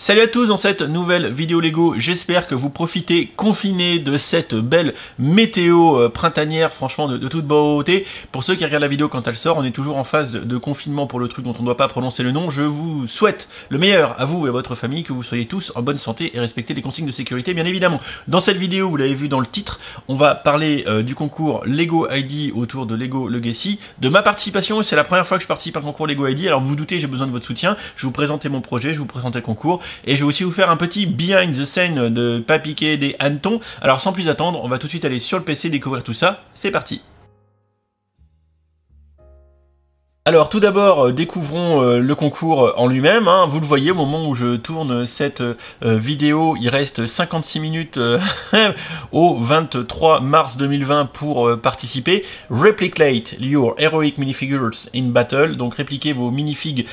Salut à tous dans cette nouvelle vidéo Lego, j'espère que vous profitez confinés de cette belle météo printanière, franchement de toute beauté. Pour ceux qui regardent la vidéo quand elle sort, on est toujours en phase de confinement pour le truc dont on ne doit pas prononcer le nom. Je vous souhaite le meilleur à vous et à votre famille, que vous soyez tous en bonne santé et respectez les consignes de sécurité bien évidemment. Dans cette vidéo, vous l'avez vu dans le titre, on va parler du concours Lego ID autour de Lego Legacy, de ma participation, et c'est la première fois que je participe à un concours Lego ID, alors vous vous doutez, j'ai besoin de votre soutien. Je vais vous présenter mon projet, je vais vous présenter le concours, et je vais aussi vous faire un petit behind the scene de pas piquer des hannetons. Alors sans plus attendre, on va tout de suite aller sur le PC découvrir tout ça. C'est parti. Alors tout d'abord, découvrons le concours en lui-même. Hein. Vous le voyez au moment où je tourne cette vidéo, il reste 56 minutes au 23 mars 2020 pour participer. Replicate your heroic minifigures in battle, donc répliquez vos minifigs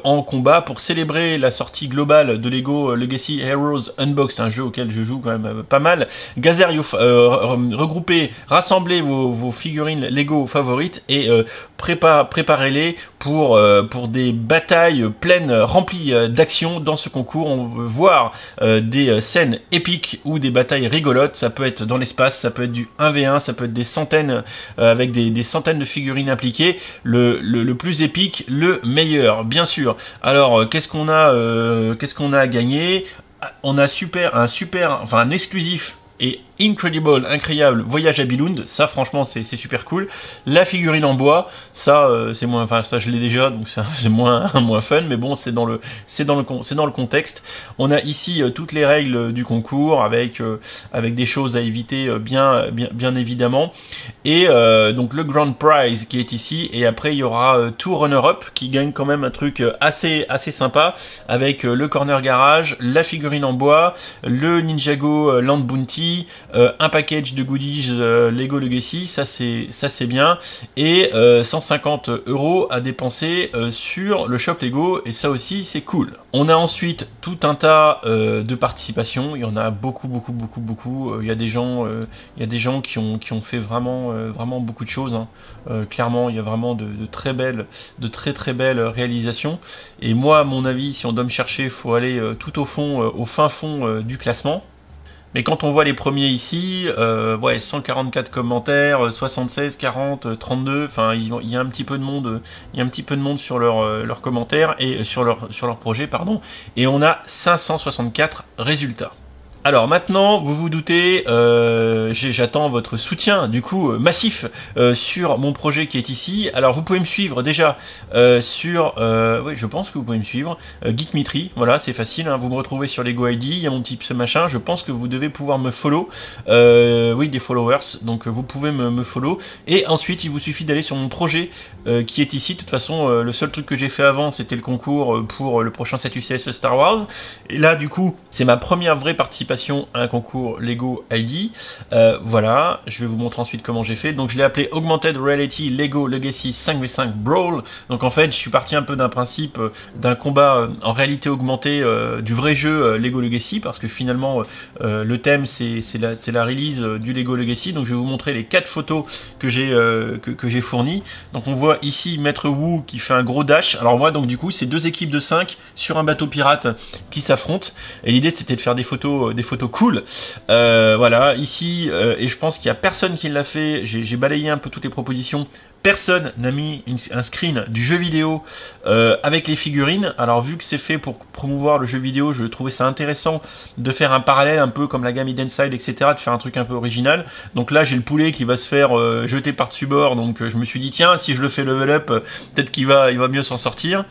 en combat pour célébrer la sortie globale de Lego Legacy Heroes Unboxed, un jeu auquel je joue quand même pas mal. Regroupez, rassemblez vos figurines Lego favorites et préparez-les pour des batailles pleines, remplies d'action dans ce concours. On veut voir des scènes épiques ou des batailles rigolotes. Ça peut être dans l'espace, ça peut être du 1v1, ça peut être des centaines avec des centaines de figurines impliquées. Le plus épique, le meilleur, bien sûr. Alors qu'est-ce qu'on a à gagner? On a un exclusif et incroyable voyage à Billund, ça franchement c'est super cool. La figurine en bois, ça c'est moins, enfin ça je l'ai déjà, donc c'est moins fun, mais bon c'est dans le contexte. On a ici toutes les règles du concours avec des choses à éviter bien évidemment, et donc le grand prize qui est ici, et après il y aura tout runner-up qui gagne quand même un truc assez sympa avec le corner garage, la figurine en bois, le Ninjago Land Bounty, un package de goodies Lego Legacy, ça c'est bien, et 150 € à dépenser sur le shop Lego, et ça aussi c'est cool. On a ensuite tout un tas de participations, il y en a beaucoup. Il y a des gens qui ont fait vraiment beaucoup de choses, hein. Clairement il y a vraiment de très belles réalisations, et moi à mon avis, si on doit me chercher, il faut aller tout au fond, au fin fond du classement. Mais quand on voit les premiers ici, 144 commentaires, 76, 40, 32, enfin il y a un petit peu de monde, sur leurs commentaires et sur leur projet, pardon, et on a 564 résultats. Alors maintenant, vous vous doutez, j'attends votre soutien du coup massif sur mon projet qui est ici. Alors vous pouvez me suivre déjà sur, oui je pense que vous pouvez me suivre, Geekmitry, voilà c'est facile, hein, vous me retrouvez sur Lego ID, il y a mon petit machin, je pense que vous devez pouvoir me follow, oui des followers, donc vous pouvez me follow, et ensuite il vous suffit d'aller sur mon projet qui est ici. De toute façon le seul truc que j'ai fait avant c'était le concours pour le prochain 7 UCS Star Wars, et là du coup c'est ma première vraie participation à un concours Lego ID. Voilà, je vais vous montrer ensuite comment j'ai fait. Donc je l'ai appelé Augmented Reality Lego Legacy 5v5 Brawl. Donc en fait je suis parti un peu d'un principe d'un combat en réalité augmentée du vrai jeu Lego Legacy, parce que finalement le thème c'est la release du Lego Legacy. Donc je vais vous montrer les 4 photos que j'ai fournies. Donc on voit ici Maître Wu qui fait un gros dash. Alors moi donc du coup c'est 2 équipes de 5 sur un bateau pirate qui s'affrontent, et l'idée c'était de faire des photos cool. Voilà, ici, et je pense qu'il y a personne qui l'a fait, j'ai balayé un peu toutes les propositions. Personne n'a mis un screen du jeu vidéo avec les figurines. Alors vu que c'est fait pour promouvoir le jeu vidéo, je trouvais ça intéressant de faire un parallèle un peu comme la gamme Hidden Side, etc., de faire un truc un peu original. Donc là j'ai le poulet qui va se faire jeter par-dessus bord, donc je me suis dit tiens, si je le fais level up, peut-être qu'il va mieux s'en sortir.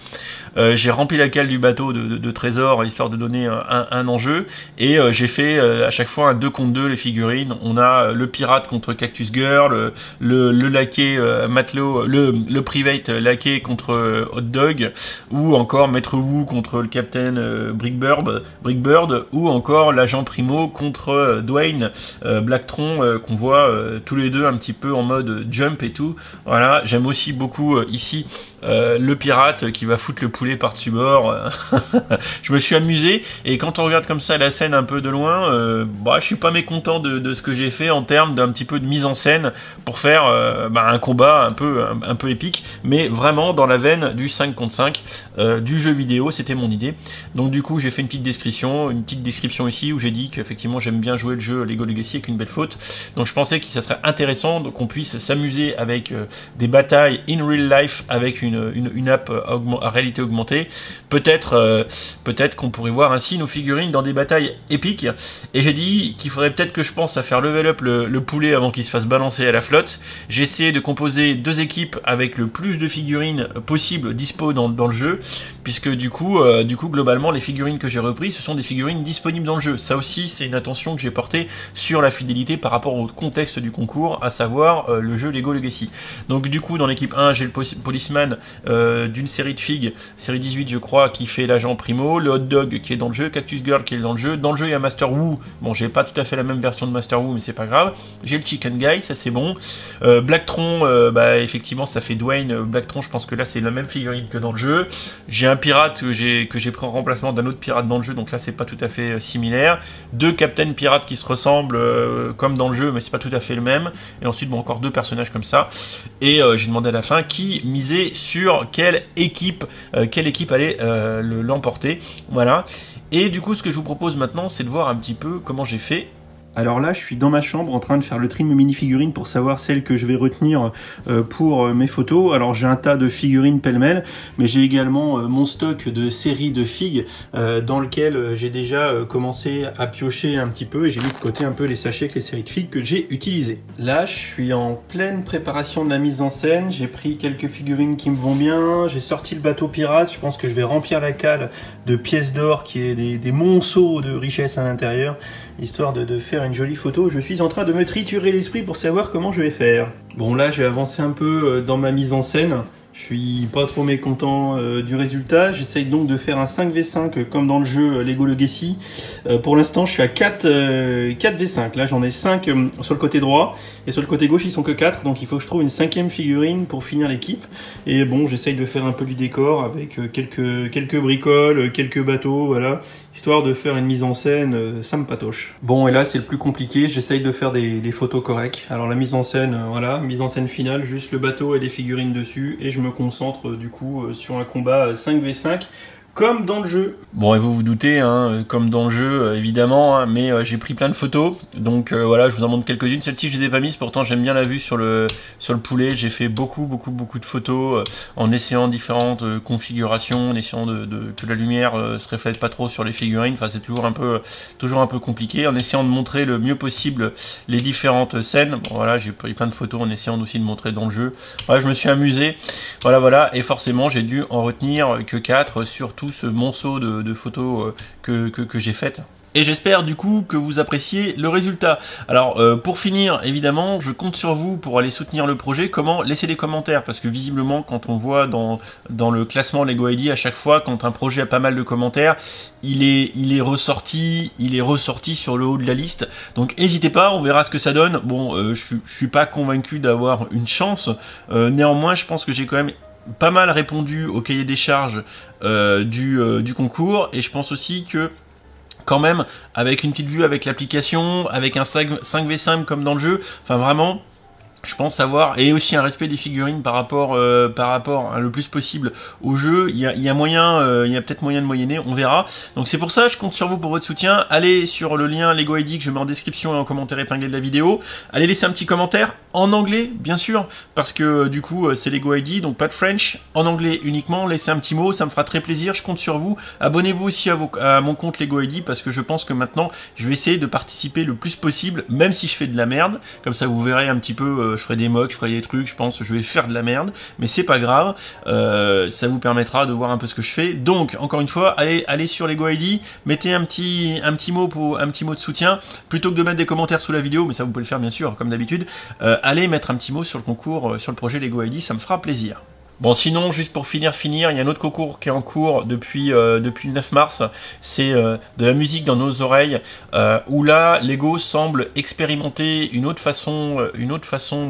J'ai rempli la cale du bateau de trésors histoire de donner un enjeu, et j'ai fait à chaque fois un 2 contre 2 les figurines. On a le pirate contre Cactus Girl, le laquais matelot, le private laquais contre Hot Dog, ou encore Maître Wu contre le Captain Brickbird, ou encore l'agent Primo contre Dwayne Blacktron, qu'on voit tous les deux un petit peu en mode jump et tout. Voilà, j'aime aussi beaucoup ici le pirate qui va foutre le poulet par-dessus bord. Je me suis amusé, et quand on regarde comme ça la scène un peu de loin, je suis pas mécontent de ce que j'ai fait en termes d'un petit peu de mise en scène pour faire un combat un peu épique, mais vraiment dans la veine du 5 contre 5 du jeu vidéo. C'était mon idée. Donc du coup j'ai fait une petite description ici où j'ai dit qu'effectivement j'aime bien jouer le jeu Lego Legacy avec une belle faute. Donc je pensais que ça serait intéressant qu'on puisse s'amuser avec des batailles in real life avec une app à réalité augmentée. Peut-être qu'on pourrait voir ainsi nos figurines dans des batailles épiques. Et j'ai dit qu'il faudrait peut-être que je pense à faire level up le poulet avant qu'il se fasse balancer à la flotte. J'ai essayé de composer 2 équipes avec le plus de figurines possible dispo dans le jeu, puisque du coup globalement les figurines que j'ai reprises ce sont des figurines disponibles dans le jeu. Ça aussi c'est une attention que j'ai portée sur la fidélité par rapport au contexte du concours, à savoir le jeu Lego Legacy. Donc du coup dans l'équipe 1 j'ai le policeman d'une série de figues, série 18 je crois, qui fait l'agent Primo, le hot dog qui est dans le jeu, Cactus Girl qui est dans le jeu. Dans le jeu il y a Master Wu, bon j'ai pas tout à fait la même version de Master Wu mais c'est pas grave. J'ai le Chicken Guy, ça c'est bon. Blacktron, effectivement ça fait Dwayne. Blacktron je pense que là c'est la même figurine que dans le jeu. J'ai un pirate que j'ai pris en remplacement d'un autre pirate dans le jeu, donc là c'est pas tout à fait similaire. 2 Captain Pirates qui se ressemblent comme dans le jeu mais c'est pas tout à fait le même. Et ensuite bon encore 2 personnages comme ça. Et j'ai demandé à la fin qui misait sur quelle équipe allait l'emporter. Voilà. Et du coup ce que je vous propose maintenant c'est de voir un petit peu comment j'ai fait. Alors là, je suis dans ma chambre en train de faire le tri de mes mini-figurines pour savoir celles que je vais retenir pour mes photos. Alors j'ai un tas de figurines pêle-mêle, mais j'ai également mon stock de séries de figues dans lequel j'ai déjà commencé à piocher un petit peu, et j'ai mis de côté un peu les sachets avec les séries de figues que j'ai utilisées. Là, je suis en pleine préparation de la mise en scène. J'ai pris quelques figurines qui me vont bien. J'ai sorti le bateau pirate. Je pense que je vais remplir la cale de pièces d'or qui est des monceaux de richesse à l'intérieur, histoire de faire une jolie photo. Je suis en train de me triturer l'esprit pour savoir comment je vais faire. Bon là j'ai avancé un peu dans ma mise en scène. Je suis pas trop mécontent du résultat. J'essaye donc de faire un 5v5 comme dans le jeu Lego Legacy. Pour l'instant je suis à 4v5. Là j'en ai 5 sur le côté droit, et sur le côté gauche ils sont que 4. Donc il faut que je trouve une 5e figurine pour finir l'équipe. Et bon, j'essaye de faire un peu du décor avec quelques bricoles, quelques bateaux, voilà, histoire de faire une mise en scène, ça me patoche. Bon, et là c'est le plus compliqué, j'essaye de faire des photos correctes. Alors la mise en scène, voilà, mise en scène finale, juste le bateau et des figurines dessus, et je me concentre du coup sur un combat 5v5 comme dans le jeu. Bon, et vous vous doutez, hein, comme dans le jeu, évidemment, hein, mais j'ai pris plein de photos, donc voilà, je vous en montre quelques-unes. Celle-ci, je les ai pas mises, pourtant j'aime bien la vue sur le poulet. J'ai fait beaucoup de photos en essayant différentes configurations, en essayant que la lumière se reflète pas trop sur les figurines. Enfin, c'est toujours un peu compliqué, en essayant de montrer le mieux possible les différentes scènes. Bon, voilà, j'ai pris plein de photos en essayant aussi de montrer dans le jeu. Voilà, je me suis amusé, voilà, et forcément, j'ai dû en retenir que 4 sur tout ce monceau de photos que j'ai faites. Et j'espère du coup que vous appréciez le résultat. Alors pour finir, évidemment, je compte sur vous pour aller soutenir le projet. Comment? Laisser des commentaires, parce que visiblement quand on voit dans le classement Lego ID, à chaque fois quand un projet a pas mal de commentaires, il est ressorti sur le haut de la liste. Donc n'hésitez pas, on verra ce que ça donne. Bon, je suis pas convaincu d'avoir une chance. Néanmoins, je pense que j'ai quand même pas mal répondu au cahier des charges du concours, et je pense aussi que quand même, avec une petite vue avec l'application, avec un 5v5 comme dans le jeu, enfin vraiment, je pense avoir, et aussi un respect des figurines par rapport hein, le plus possible au jeu. Il y a moyen, il y a peut-être moyen de moyenner, on verra. Donc c'est pour ça, je compte sur vous pour votre soutien. Allez sur le lien Lego ID que je mets en description et en commentaire épinglé de la vidéo. Allez laisser un petit commentaire en anglais, bien sûr, parce que du coup c'est Lego ID, donc pas de French, en anglais uniquement. Laissez un petit mot, ça me fera très plaisir. Je compte sur vous. Abonnez-vous aussi à mon compte Lego ID, parce que je pense que maintenant je vais essayer de participer le plus possible, même si je fais de la merde. Comme ça vous verrez un petit peu. Je ferai des mocks, je ferai des trucs, je pense que je vais faire de la merde, mais c'est pas grave, ça vous permettra de voir un peu ce que je fais. Donc encore une fois, allez sur Lego ID, mettez un petit mot de soutien, plutôt que de mettre des commentaires sous la vidéo, mais ça vous pouvez le faire bien sûr comme d'habitude. Allez mettre un petit mot sur le concours, sur le projet Lego ID, ça me fera plaisir. Bon, sinon, juste pour finir, il y a un autre concours qui est en cours depuis le 9 mars. C'est de la musique dans nos oreilles, où là, Lego semble expérimenter une autre façon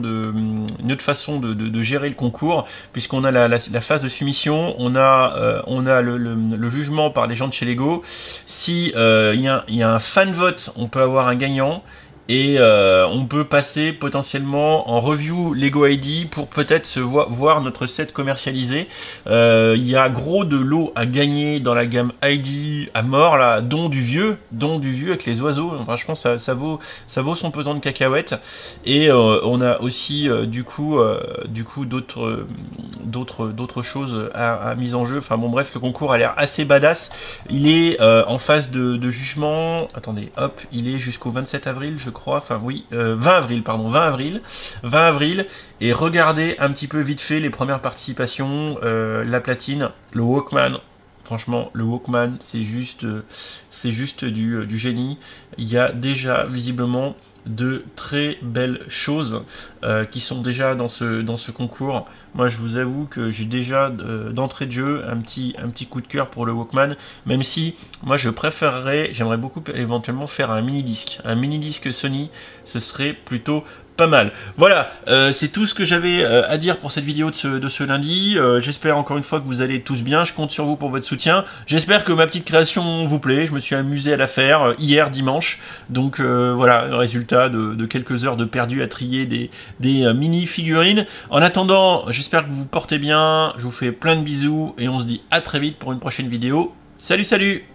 de gérer le concours, puisqu'on a la phase de soumission, on a le jugement par les gens de chez Lego. Si il y a un fan vote, on peut avoir un gagnant. Et on peut passer potentiellement en review Lego ID pour peut-être voir notre set commercialisé. Il y a gros de lots à gagner dans la gamme ID à mort là, dont du vieux avec les oiseaux. Franchement, ça vaut son pesant de cacahuètes. Et on a aussi du coup d'autres choses à mise en jeu. Enfin bon, bref, le concours a l'air assez badass. Il est en phase de jugement. Attendez, hop, il est jusqu'au 27 avril, je crois. Enfin oui, 20 avril, pardon, 20 avril. Et regardez un petit peu vite fait les premières participations, la platine, le Walkman. Franchement, le Walkman, c'est juste du génie. Il y a déjà visiblement de très belles choses qui sont déjà dans ce concours. Moi, je vous avoue que j'ai déjà d'entrée de jeu un petit coup de cœur pour le Walkman, même si moi j'aimerais beaucoup éventuellement faire un mini-disque Sony, ce serait plutôt pas mal. Voilà, c'est tout ce que j'avais à dire pour cette vidéo de ce lundi. J'espère encore une fois que vous allez tous bien. Je compte sur vous pour votre soutien. J'espère que ma petite création vous plaît. Je me suis amusé à la faire hier dimanche. Donc voilà, le résultat de quelques heures de perdu à trier des mini figurines. En attendant, j'espère que vous vous portez bien. Je vous fais plein de bisous et on se dit à très vite pour une prochaine vidéo. Salut, salut!